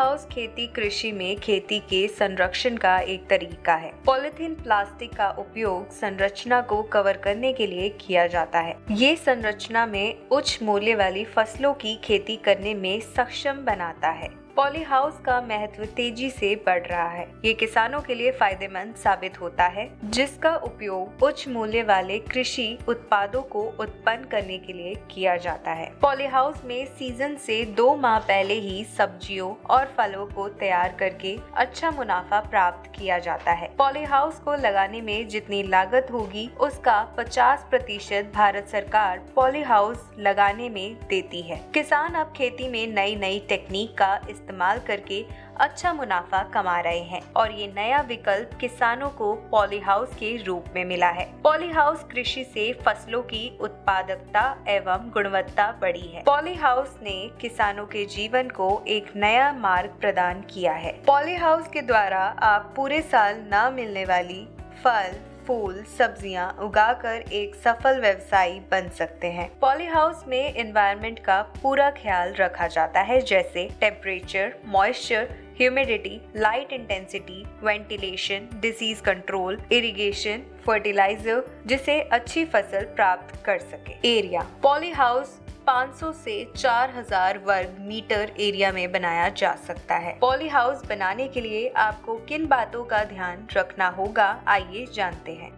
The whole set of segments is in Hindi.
पॉलीहाउस खेती कृषि में खेती के संरक्षण का एक तरीका है। पॉलीथीन प्लास्टिक का उपयोग संरचना को कवर करने के लिए किया जाता है। ये संरचना में उच्च मूल्य वाली फसलों की खेती करने में सक्षम बनाता है। पॉलीहाउस का महत्व तेजी से बढ़ रहा है। ये किसानों के लिए फायदेमंद साबित होता है, जिसका उपयोग उच्च मूल्य वाले कृषि उत्पादों को उत्पन्न करने के लिए किया जाता है। पॉलीहाउस में सीजन से 2 माह पहले ही सब्जियों और फलों को तैयार करके अच्छा मुनाफा प्राप्त किया जाता है। पॉलीहाउस को लगाने में जितनी लागत होगी, उसका 50% भारत सरकार पॉलीहाउस लगाने में देती है। किसान अब खेती में नई नई टेक्निक का इस्तेमाल करके अच्छा मुनाफा कमा रहे हैं और ये नया विकल्प किसानों को पॉलीहाउस के रूप में मिला है। पॉलीहाउस कृषि से फसलों की उत्पादकता एवं गुणवत्ता बढ़ी है। पॉलीहाउस ने किसानों के जीवन को एक नया मार्ग प्रदान किया है। पॉलीहाउस के द्वारा आप पूरे साल न मिलने वाली फल, फूल, सब्जियां उगाकर एक सफल व्यवसायी बन सकते हैं। पॉलीहाउस में एनवायरनमेंट का पूरा ख्याल रखा जाता है, जैसे temperature, moisture, humidity, light intensity, ventilation, disease control, irrigation, fertiliser, जिससे अच्छी फसल प्राप्त कर सके। एरिया पॉलीहाउस 500 से 4000 वर्ग मीटर एरिया में बनाया जा सकता है। पॉलीहाउस बनाने के लिए आपको किन बातों का ध्यान रखना होगा, आइए जानते हैं।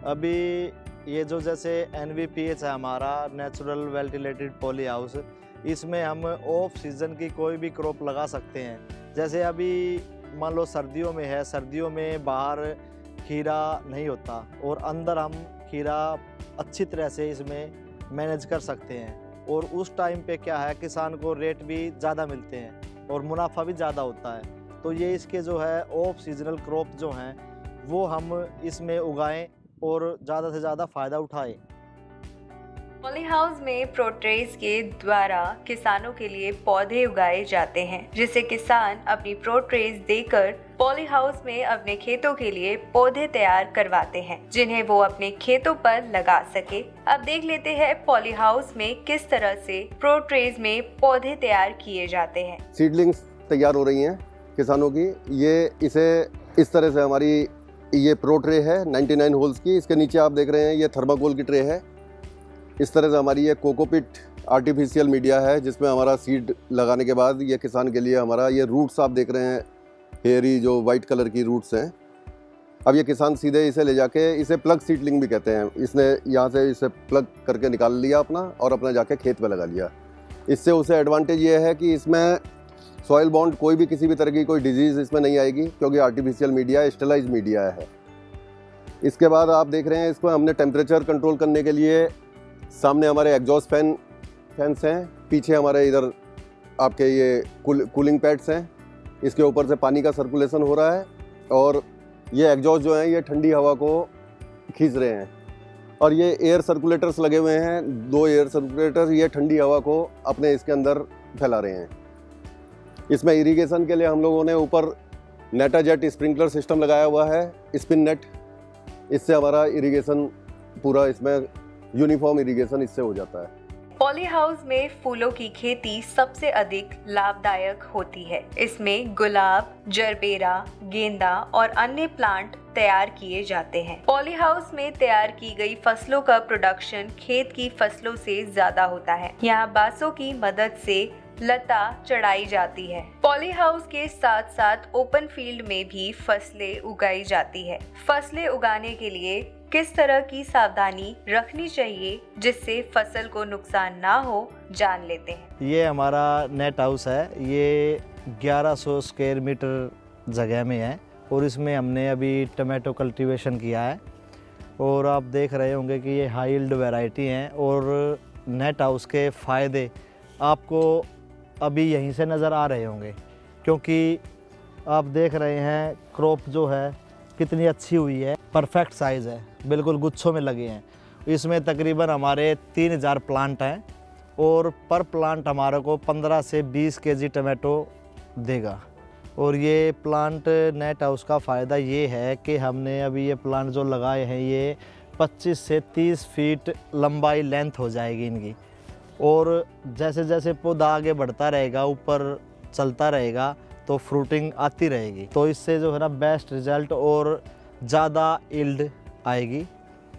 अभी ये जो जैसे NVPH है हमारा, नेचुरल वेंटिलेटेड पॉली हाउस, इसमें हम ऑफ सीजन की कोई भी क्रॉप लगा सकते हैं। जैसे अभी मान लो सर्दियों में है, सर्दियों में बाहर खीरा नहीं होता और अंदर हम खीरा अच्छी तरह से इसमें मैनेज कर सकते हैं और उस टाइम पे क्या है, किसान को रेट भी ज़्यादा मिलते हैं और मुनाफा भी ज़्यादा होता है। तो ये इसके जो है ऑफ सीजनल क्रॉप जो हैं वो हम इसमें उगाएं और ज़्यादा से ज़्यादा फ़ायदा उठाएं। पॉलीहाउस में प्रोट्रेस के द्वारा किसानों के लिए पौधे उगाए जाते हैं, जिसे किसान अपनी प्रोट्रेस देकर पॉलीहाउस में अपने खेतों के लिए पौधे तैयार करवाते हैं, जिन्हें वो अपने खेतों पर लगा सके। अब देख लेते हैं पॉलीहाउस में किस तरह से प्रोट्रेस में पौधे तैयार किए जाते हैं। सीडलिंग्स तैयार हो रही हैं किसानों की। ये इसे इस तरह से हमारी ये प्रो ट्रे है 99 होल्स की। इसके नीचे आप देख रहे हैं ये थर्माकोल की ट्रे है। इस तरह से हमारी ये कोकोपिट आर्टिफिशियल मीडिया है, जिसमें हमारा सीड लगाने के बाद ये किसान के लिए हमारा ये रूट्स आप देख रहे हैं, हेयरी जो वाइट कलर की रूट्स हैं। अब ये किसान सीधे इसे ले जाके, इसे प्लग सीडलिंग भी कहते हैं, इसने यहाँ से इसे प्लग करके निकाल लिया अपना और अपना जाके खेत में लगा लिया। इससे उसे एडवांटेज ये है कि इसमें सॉइल बॉन्ड कोई भी किसी भी तरह की कोई डिजीज़ इसमें नहीं आएगी, क्योंकि आर्टिफिशियल मीडिया स्टेलाइज मीडिया है। इसके बाद आप देख रहे हैं इसको हमने टेम्परेचर कंट्रोल करने के लिए सामने हमारे एग्जॉस्ट फैंस हैं, पीछे हमारे इधर आपके ये कूलिंग पैड्स हैं। इसके ऊपर से पानी का सर्कुलेशन हो रहा है और ये एग्जॉस्ट जो हैं ये ठंडी हवा को खींच रहे हैं और ये एयर सर्कुलेटर्स लगे हुए हैं, 2 एयर सर्कुलेटर, ये ठंडी हवा को अपने इसके अंदर फैला रहे हैं। इसमें इरिगेशन के लिए हम लोगों ने ऊपर नेटाजेट स्प्रिंकलर सिस्टम लगाया हुआ है, स्पिन नेट। इससे हमारा इरिगेशन पूरा इसमें यूनिफॉर्म इरिगेशन इससे हो जाता है। पॉलीहाउस में फूलों की खेती सबसे अधिक लाभदायक होती है। इसमें गुलाब, जरबेरा, गेंदा और अन्य प्लांट तैयार किए जाते हैं। पॉलीहाउस में तैयार की गई फसलों का प्रोडक्शन खेत की फसलों से ज्यादा होता है। यहाँ बांसों की मदद से लता चढ़ाई जाती है। पॉलीहाउस के साथ साथ ओपन फील्ड में भी फसलें उगाई जाती है। फसलें उगाने के लिए किस तरह की सावधानी रखनी चाहिए जिससे फसल को नुकसान ना हो, जान लेते हैं। ये हमारा नेट हाउस है, ये 1100 स्क्वायर मीटर जगह में है और इसमें हमने अभी टमाटो कल्टीवेशन किया है और आप देख रहे होंगे कि ये हाई यील्ड वैरायटी हैं और नेट हाउस के फ़ायदे आपको अभी यहीं से नज़र आ रहे होंगे, क्योंकि आप देख रहे हैं क्रॉप जो है कितनी अच्छी हुई है, परफेक्ट साइज़ है, बिल्कुल गुच्छों में लगे हैं। इसमें तकरीबन हमारे 3000 प्लांट हैं और पर प्लांट हमारे को 15 से 20 केजी टमाटो देगा। और ये प्लांट नेट हाउस का फ़ायदा ये है कि हमने अभी ये प्लांट जो लगाए हैं ये 25 से 30 फीट लंबाई लेंथ हो जाएगी इनकी। और जैसे जैसे पौधा आगे बढ़ता रहेगा, ऊपर चलता रहेगा, तो फ्रूटिंग आती रहेगी। तो इससे जो है ना बेस्ट रिजल्ट और ज़्यादा यील्ड आएगी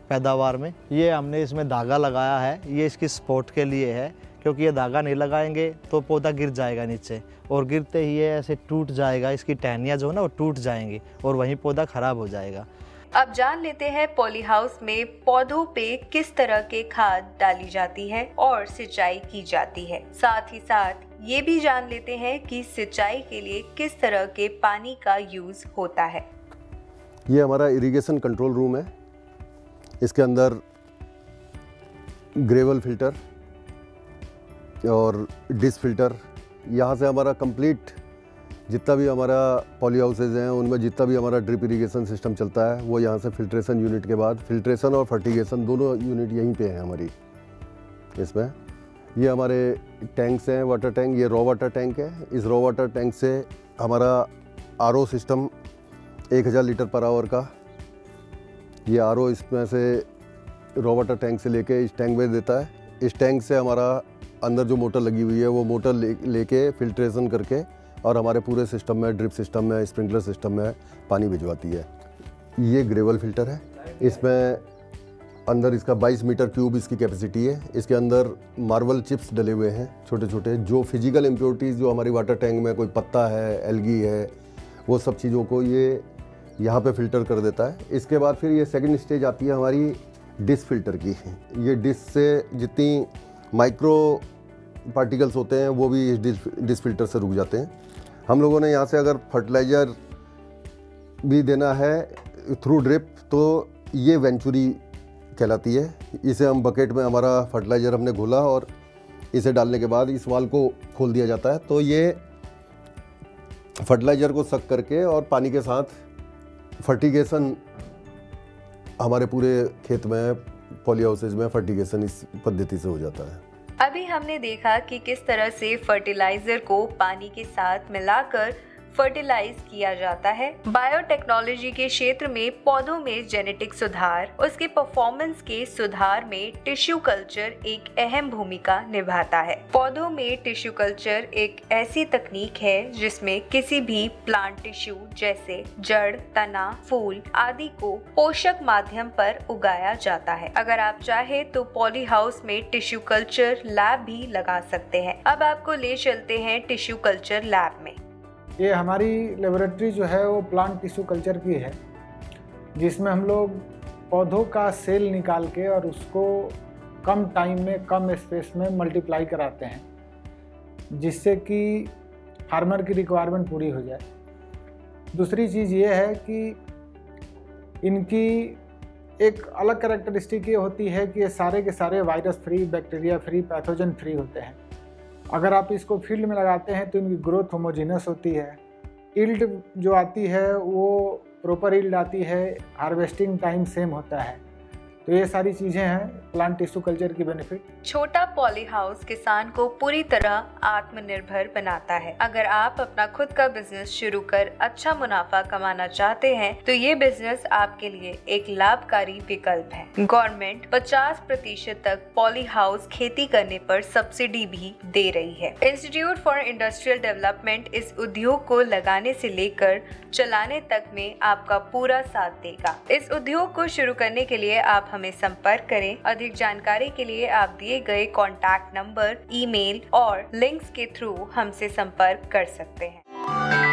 पैदावार में। ये हमने इसमें धागा लगाया है, ये इसकी सपोर्ट के लिए है, क्योंकि ये धागा नहीं लगाएंगे तो पौधा गिर जाएगा नीचे, और गिरते ही ये ऐसे टूट जाएगा, इसकी टहनियाँ जो है ना वो टूट जाएंगी और वहीं पौधा खराब हो जाएगा। अब जान लेते हैं पॉली हाउस में पौधों पे किस तरह के खाद डाली जाती है और सिंचाई की जाती है। साथ ही साथ ये भी जान लेते हैं कि सिंचाई के लिए किस तरह के पानी का यूज होता है। ये हमारा इरिगेशन कंट्रोल रूम है। इसके अंदर ग्रेवल फिल्टर और डिस फिल्टर, यहाँ से हमारा कंप्लीट जितना भी हमारा पॉली हाउसेज हैं उनमें जितना भी हमारा ड्रिप इरिगेशन सिस्टम चलता है वो यहाँ से फिल्ट्रेशन यूनिट के बाद, फिल्ट्रेशन और फर्टिगेशन दोनों यूनिट यहीं पे हैं हमारी। इसमें ये हमारे टैंक्स हैं, वाटर टैंक, ये रॉ वाटर टैंक है। इस रॉ वाटर टैंक से हमारा RO system 1000 litre per hour का, ये आरओ इसमें से रॉ वाटर टैंक से लेके इस टैंक में देता है। इस टैंक से हमारा अंदर जो मोटर लगी हुई है वो मोटर लेके फिल्ट्रेशन करके और हमारे पूरे सिस्टम में, ड्रिप सिस्टम में, स्प्रिंकलर सिस्टम में पानी भिजवाती है। ये ग्रेवल फिल्टर है। इसमें अंदर इसका 22 मीटर क्यूब इसकी कैपेसिटी है। इसके अंदर मार्बल चिप्स डले हुए हैं छोटे छोटे, जो फिजिकल इम्प्योरिटीज़ जो हमारी वाटर टैंक में कोई पत्ता है, एल्गी है, वो सब चीज़ों को ये यहाँ पे फिल्टर कर देता है। इसके बाद फिर ये सेकंड स्टेज आती है हमारी डिस फिल्टर की। ये डिस से जितनी माइक्रो पार्टिकल्स होते हैं वो भी इस डिस फिल्टर से रुक जाते हैं। हम लोगों ने यहाँ से अगर फर्टिलाइज़र भी देना है थ्रू ड्रिप तो ये वेंचुरी कहलाती है। इसे हम बकेट में, हमारा फर्टिलाइज़र हमने घोला और इसे डालने के बाद इस वाल को खोल दिया जाता है, तो ये फर्टिलाइज़र को सक करके और पानी के साथ फर्टिगेशन हमारे पूरे खेत में, पॉली हाउसेज में फर्टिगेशन इस पद्धति से हो जाता है। अभी हमने देखा कि किस तरह से फर्टिलाइजर को पानी के साथ मिलाकर फर्टिलाइज किया जाता है। बायोटेक्नोलॉजी के क्षेत्र में पौधों में जेनेटिक सुधार, उसके परफॉर्मेंस के सुधार में टिश्यू कल्चर एक अहम भूमिका निभाता है। पौधों में टिश्यू कल्चर एक ऐसी तकनीक है जिसमें किसी भी प्लांट टिश्यू जैसे जड़, तना, फूल आदि को पोषक माध्यम पर उगाया जाता है। अगर आप चाहे तो पॉली हाउस में टिश्यू कल्चर लैब भी लगा सकते हैं। अब आपको ले चलते हैं टिश्यू कल्चर लैब में। ये हमारी लेबोरेटरी जो है वो प्लांट टिश्यू कल्चर की है, जिसमें हम लोग पौधों का सेल निकाल के और उसको कम टाइम में, कम स्पेस में मल्टीप्लाई कराते हैं, जिससे कि फार्मर की रिक्वायरमेंट पूरी हो जाए। दूसरी चीज़ ये है कि इनकी एक अलग कैरेक्टरिस्टिक ये होती है कि ये सारे के सारे virus free, bacteria free, pathogen free होते हैं। अगर आप इसको फील्ड में लगाते हैं तो इनकी ग्रोथ होमोजेनस होती है, यील्ड जो आती है वो प्रॉपर यील्ड आती है, हार्वेस्टिंग टाइम सेम होता है। तो ये सारी चीज़ें हैं प्लांट टिश्यू कल्चर की बेनिफिट। छोटा पॉली हाउस किसान को पूरी तरह आत्मनिर्भर बनाता है। अगर आप अपना खुद का बिजनेस शुरू कर अच्छा मुनाफा कमाना चाहते हैं तो ये बिजनेस आपके लिए एक लाभकारी विकल्प है। गवर्नमेंट 50% तक पॉली हाउस खेती करने पर सब्सिडी भी दे रही है। इंस्टीट्यूट फॉर इंडस्ट्रियल डेवलपमेंट इस उद्योग को लगाने से लेकर चलाने तक में आपका पूरा साथ देगा। इस उद्योग को शुरू करने के लिए आप हमें संपर्क करें। अधिक जानकारी के लिए आप दिए गए कॉन्टैक्ट नंबर, ईमेल और लिंक्स के थ्रू हमसे संपर्क कर सकते हैं।